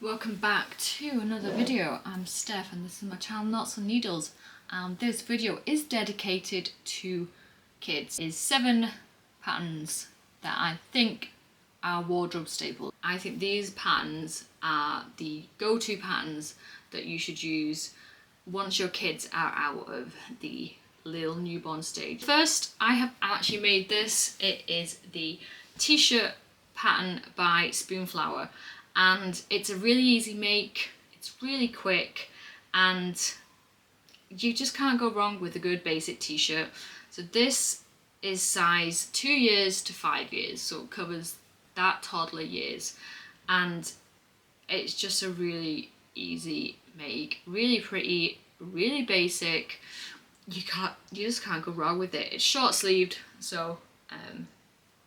Welcome back to another video. I'm Steph and this is my channel Knots and Needles. This video is dedicated to kids. It's 7 patterns that I think are wardrobe staples. I think these patterns are the go-to patterns that you should use once your kids are out of the little newborn stage. First, I have actually made this. It is the t-shirt pattern by Spoonflower. And it's a really easy make, it's really quick, and you just can't go wrong with a good basic t-shirt. So this is size 2 years to 5 years, so it covers that toddler years, and it's just a really easy make, really pretty, really basic. You just can't go wrong with it. It's short sleeved, so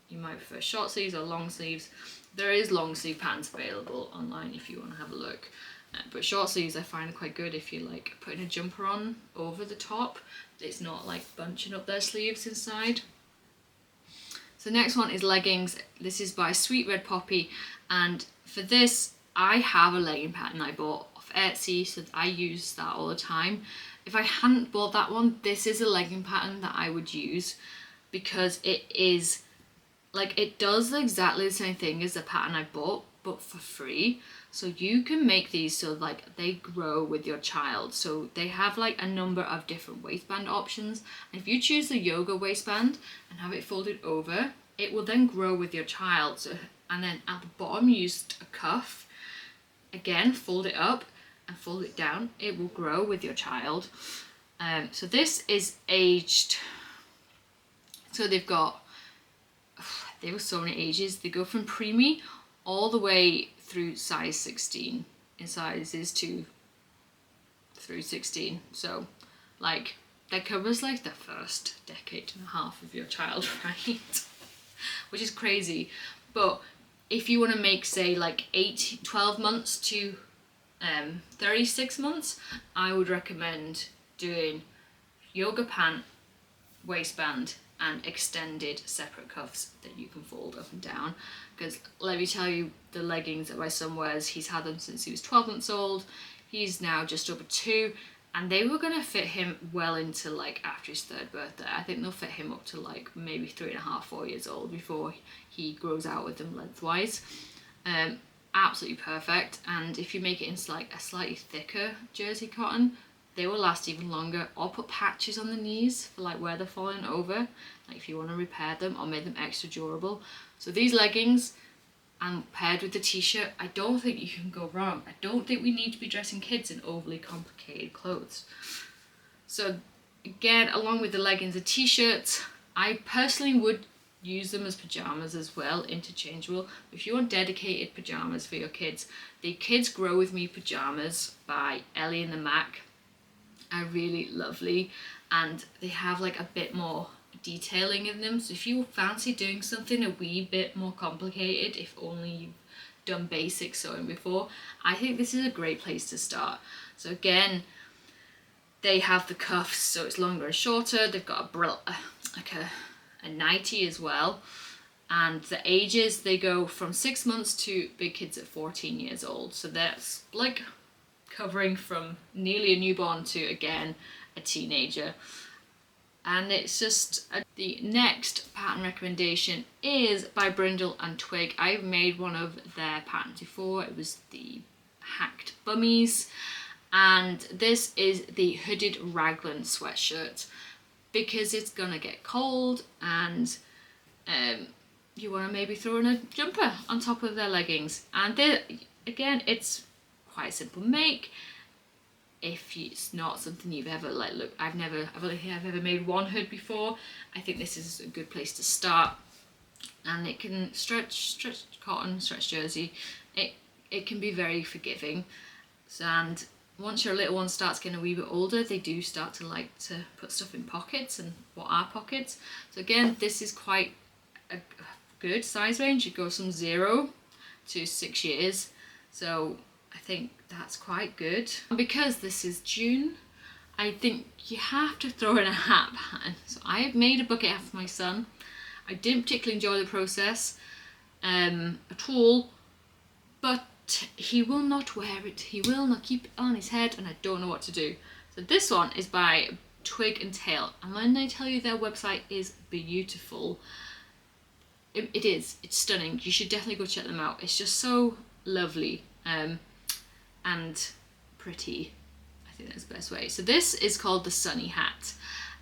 you might prefer short sleeves or long sleeves. There is long sleeve patterns available online if you want to have a look, but short sleeves I find quite good if you're like putting a jumper on over the top. It's not like bunching up their sleeves inside. So the next one is Leggings. This is by Sweet Red Poppy, and for this I have a legging pattern I bought off Etsy, so I use that all the time. If I hadn't bought that one, this is a legging pattern that I would use because it is like, it does exactly the same thing as the pattern I bought, but for free. So you can make these so like they grow with your child. So they have like a number of different waistband options. And if you choose the yoga waistband and have it folded over, it will then grow with your child. So, and then at the bottom you use a cuff. Again, fold it up and fold it down. It will grow with your child. So this is aged, so there were so many ages. They go from preemie all the way through size 16 in sizes 2 through 16. So like that covers like the first decade and a half of your child, right? Which is crazy. But if you want to make say like 12 months to 36 months, I would recommend doing yoga pant, waistband, and extended separate cuffs that you can fold up and down. Because let me tell you, the leggings that my son wears, he's had them since he was 12 months old. He's now just over 2, and they were gonna fit him well into like after his 3rd birthday. I think they'll fit him up to like maybe 3.5, 4 years old before he grows out with them lengthwise. Absolutely perfect. And if you make it into like a slightly thicker jersey cotton, they will last even longer. Or put patches on the knees for like where they're falling over, like if you want to repair them or make them extra durable. So these leggings and paired with the t-shirt, I don't think you can go wrong. I don't think we need to be dressing kids in overly complicated clothes. So again, along with the leggings and t-shirts, I personally would use them as pajamas as well, interchangeable. If you want dedicated pajamas for your kids, the Kids Grow With Me pajamas by Ellie and Mac are really lovely, and they have like a bit more detailing in them. So if you fancy doing something a wee bit more complicated, if only you've done basic sewing before, I think this is a great place to start. So again, they have the cuffs, so it's longer and shorter. They've got a nightie as well, and the ages, they go from 6 months to big kids at 14 years old. So that's like covering from nearly a newborn to, again, a teenager. And it's just the next pattern recommendation is by Brindille and Twig. I've made one of their patterns before. It was the hacked bummies, and this is the hooded Raglan sweatshirt because it's gonna get cold, and you want to maybe throw in a jumper on top of their leggings. And again, it's quite a simple make. If it's not something you've ever like, look, I've ever made one hood before, I think this is a good place to start. And it can stretch cotton, stretch jersey. It can be very forgiving. And once your little one starts getting a wee bit older, they do start to like to put stuff in pockets, and what are pockets. So again, this is quite a good size range. It goes from 0 to 6 years. So I think that's quite good. And because this is June, I think you have to throw in a hat pattern. So I have made a bucket hat for my son. I didn't particularly enjoy the process at all, but he will not wear it. He will not keep it on his head, and I don't know what to do. So this one is by Twig and Tale, and when I tell you their website is beautiful, it is. It's stunning. You should definitely go check them out. It's just so lovely and pretty. I think that's the best way. So this is called the Sunny Hat,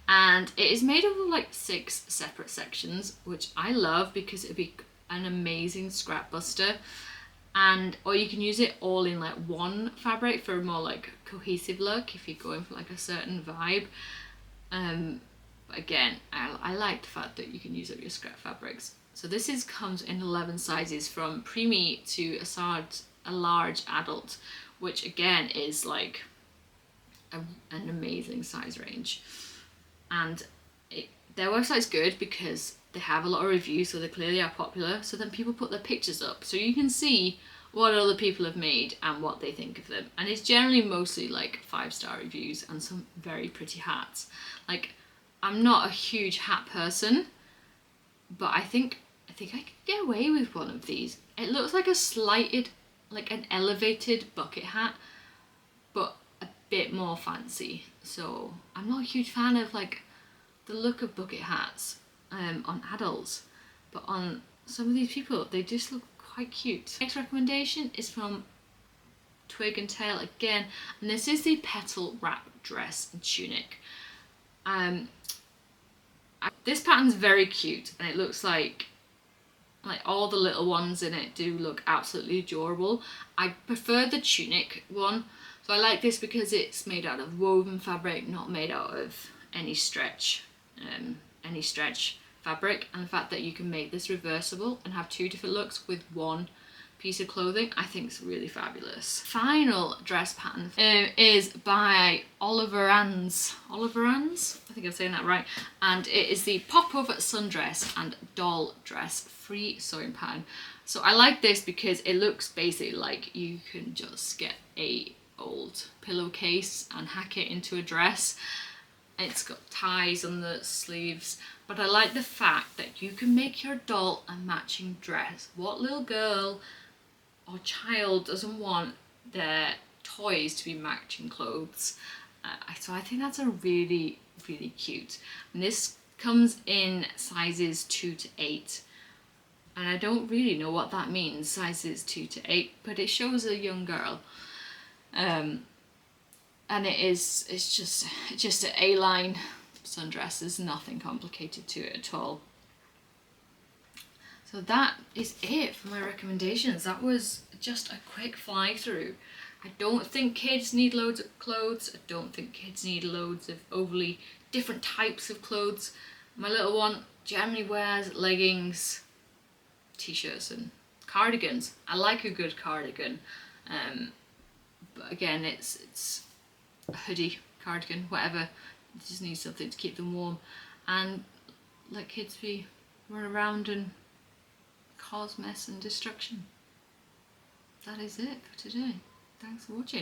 and it is made up of like 6 separate sections, which I love because it'd be an amazing scrap buster. And or you can use it all in like one fabric for a more like cohesive look if you're going for like a certain vibe. But again, I like the fact that you can use up your scrap fabrics. So this comes in 11 sizes from preemie to a large adult, which again is like an amazing size range. And their website's good because they have a lot of reviews, so they clearly are popular. So then people put their pictures up, so you can see what other people have made and what they think of them. And it's generally mostly like 5-star reviews and some very pretty hats. Like, I'm not a huge hat person, but I think I could get away with one of these. It looks like an elevated bucket hat, but a bit more fancy. So I'm not a huge fan of like the look of bucket hats on adults, but on some of these people they just look quite cute. Next recommendation is from Twig and Tale again, and this is the Petal wrap dress and tunic. This pattern's very cute, and it looks like all the little ones in it do look absolutely adorable. I prefer the tunic one, so I like this because it's made out of woven fabric, not made out of any stretch fabric, and the fact that you can make this reversible and have 2 different looks with one piece of clothing, I think is really fabulous. Final dress pattern is by Oliverands. Oliverands? I think I'm saying that right. And it is the Popover sundress and doll dress free sewing pattern. So I like this because it looks basically like you can just get a old pillowcase and hack it into a dress. It's got ties on the sleeves, but I like the fact that you can make your doll a matching dress. What little girl or child doesn't want their toys to be matching clothes? So I think that's a really, really cute. And this comes in sizes 2 to 8. And I don't really know what that means, sizes 2 to 8, but it shows a young girl. And it's just an A-line sundress. There's nothing complicated to it at all. So that is it for my recommendations. That was just a quick fly through. I don't think kids need loads of clothes. I don't think kids need loads of overly different types of clothes. My little one generally wears leggings, t-shirts and cardigans. I like a good cardigan. But again, it's a hoodie, cardigan, whatever. You just need something to keep them warm and let kids run around and cause mess and destruction. That is it for today. Thanks for watching.